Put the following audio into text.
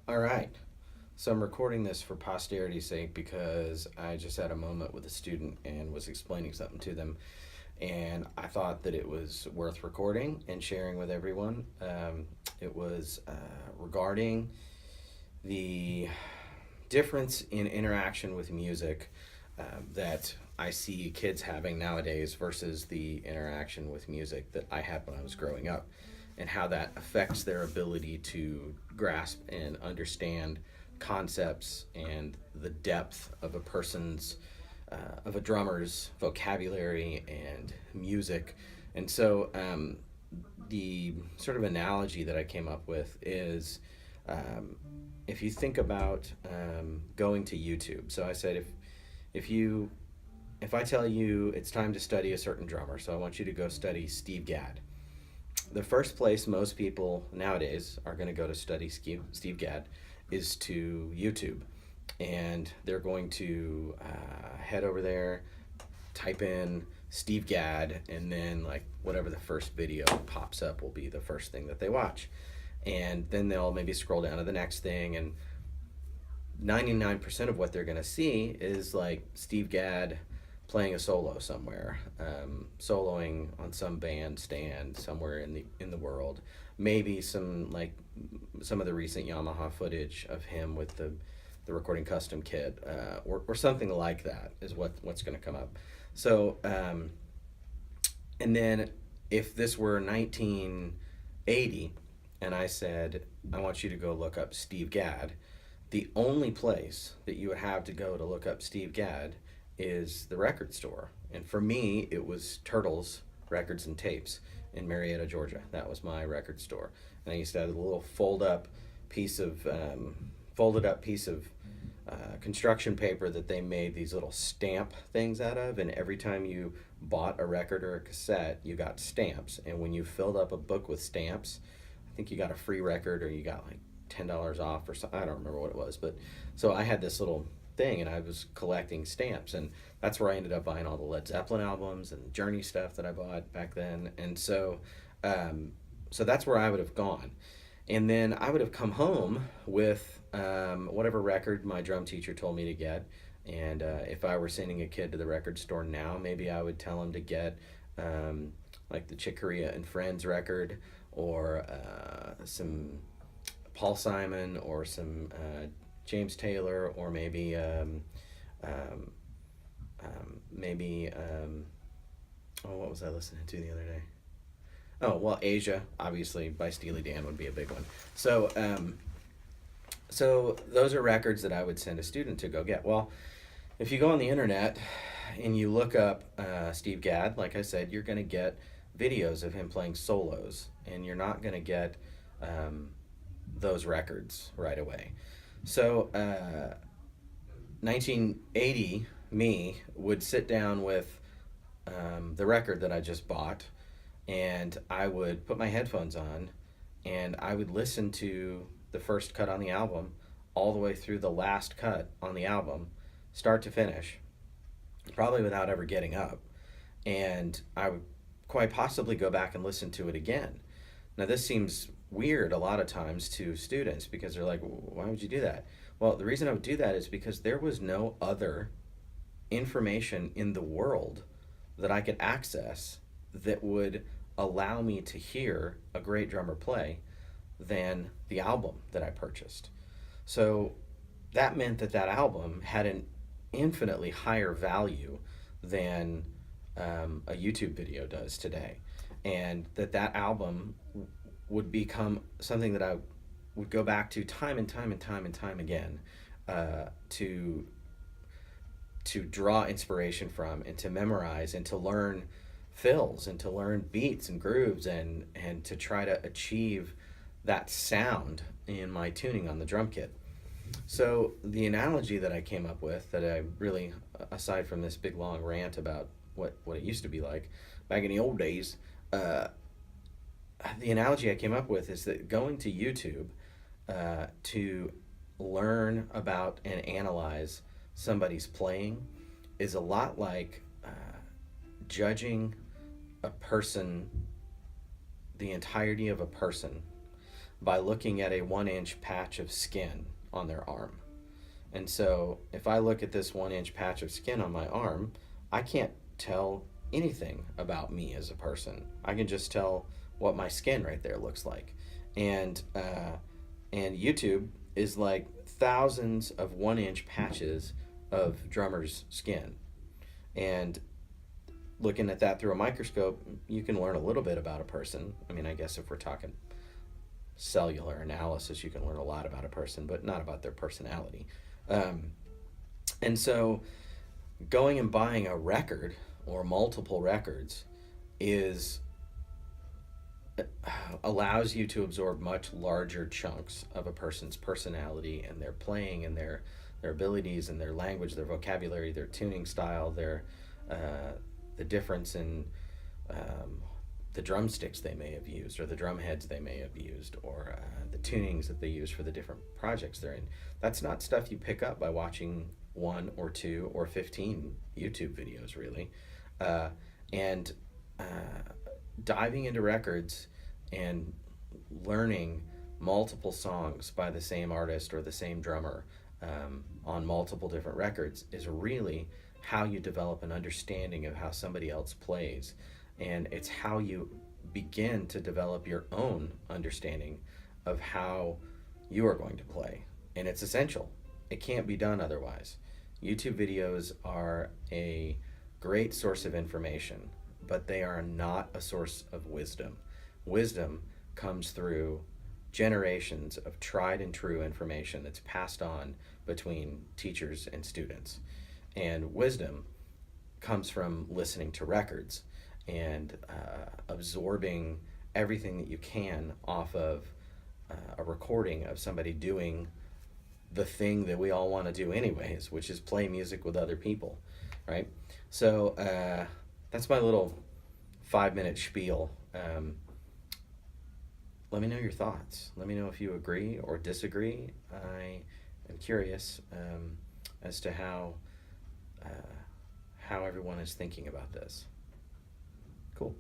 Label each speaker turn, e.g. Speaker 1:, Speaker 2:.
Speaker 1: All right. So I'm recording this for posterity's sake because I just had a moment with a student and was explaining something to them, and I thought that it was worth recording and sharing with everyone. It was regarding the difference in interaction with music that I see kids having nowadays versus the interaction with music that I had when I was growing up, and how that affects their ability to grasp and understand concepts and the depth of a person's of a drummer's vocabulary and music. And so the sort of analogy that I came up with is, um, if you think about going to YouTube. So I said, if you if I tell you it's time to study a certain drummer, so I want you to go study Steve Gadd. The first place most people nowadays are going to go to study Steve Gadd is to YouTube. And they're going to head over there, type in Steve Gadd, and then like whatever the first video pops up will be the first thing that they watch. And then they'll maybe scroll down to the next thing, and 99% of what they're going to see is like Steve Gadd playing a solo somewhere, soloing on some bandstand somewhere in the world. Maybe some of the recent Yamaha footage of him with the recording custom kit, or something like that is what's going to come up. So, and then if this were 1980, and I said I want you to go look up Steve Gadd, the only place that you would have to go to look up Steve Gadd is the record store. And for me, it was Turtles Records and Tapes in Marietta, Georgia. That was my record store. And I used to have a little folded up piece of construction paper that they made these little stamp things out of. And every time you bought a record or a cassette, you got stamps. And when you filled up a book with stamps, I think you got a free record, or you got like $10 off or something. I don't remember what it was, but so I had this little thing and I was collecting stamps, and that's where I ended up buying all the Led Zeppelin albums and Journey stuff that I bought back then. And so that's where I would have gone. And then I would have come home with whatever record my drum teacher told me to get. And if I were sending a kid to the record store now, maybe I would tell him to get like the Chick Corea and Friends record, or some Paul Simon, or some James Taylor, or oh, what was I listening to the other day? Oh, well, Asia, obviously, by Steely Dan would be a big one. So those are records that I would send a student to go get. Well, if you go on the internet and you look up Steve Gadd, like I said, you're going to get videos of him playing solos, and you're not going to get those records right away. So 1980 me would sit down with the record that I just bought, and I would put my headphones on, and I would listen to the first cut on the album all the way through the last cut on the album, start to finish, probably without ever getting up. And I would quite possibly go back and listen to it again. Now, this seems weird a lot of times to students because they're like, why would you do that? Well, the reason I would do that is because there was no other information in the world that I could access that would allow me to hear a great drummer play than the album that I purchased. So that meant that album had an infinitely higher value than a YouTube video does today. And that album would become something that I would go back to time and time and time and time again, to draw inspiration from, and to memorize, and to learn fills, and to learn beats and grooves, and to try to achieve that sound in my tuning on the drum kit. So the analogy that I came up with, that I really, aside from this big long rant about what it used to be like back in the old days, the analogy I came up with is that going to YouTube to learn about and analyze somebody's playing is a lot like judging a person, the entirety of a person, by looking at a 1 inch patch of skin on their arm. And so if I look at this 1 inch patch of skin on my arm, I can't tell anything about me as a person. I can just tell what my skin right there looks like. And YouTube is like thousands of 1 inch patches of drummers' skin. And looking at that through a microscope, you can learn a little bit about a person. I mean, I guess if we're talking cellular analysis, you can learn a lot about a person, but not about their personality. And so going and buying a record or multiple records is allows you to absorb much larger chunks of a person's personality and their playing and their abilities and their language, their vocabulary, their tuning style, their the difference in the drumsticks they may have used, or the drum heads they may have used, or the tunings that they use for the different projects they're in. That's not stuff you pick up by watching 1 or 2 or 15 YouTube videos, really. And diving into records and learning multiple songs by the same artist or the same drummer on multiple different records is really how you develop an understanding of how somebody else plays. And it's how you begin to develop your own understanding of how you are going to play. And it's essential. It can't be done otherwise. YouTube videos are a great source of information, but they are not a source of wisdom. Wisdom comes through generations of tried and true information that's passed on between teachers and students. And wisdom comes from listening to records and absorbing everything that you can off of a recording of somebody doing the thing that we all want to do anyways, which is play music with other people, right? So that's my little 5-minute spiel. Let me know your thoughts. Let me know if you agree or disagree. I am curious as to how everyone is thinking about this. Cool.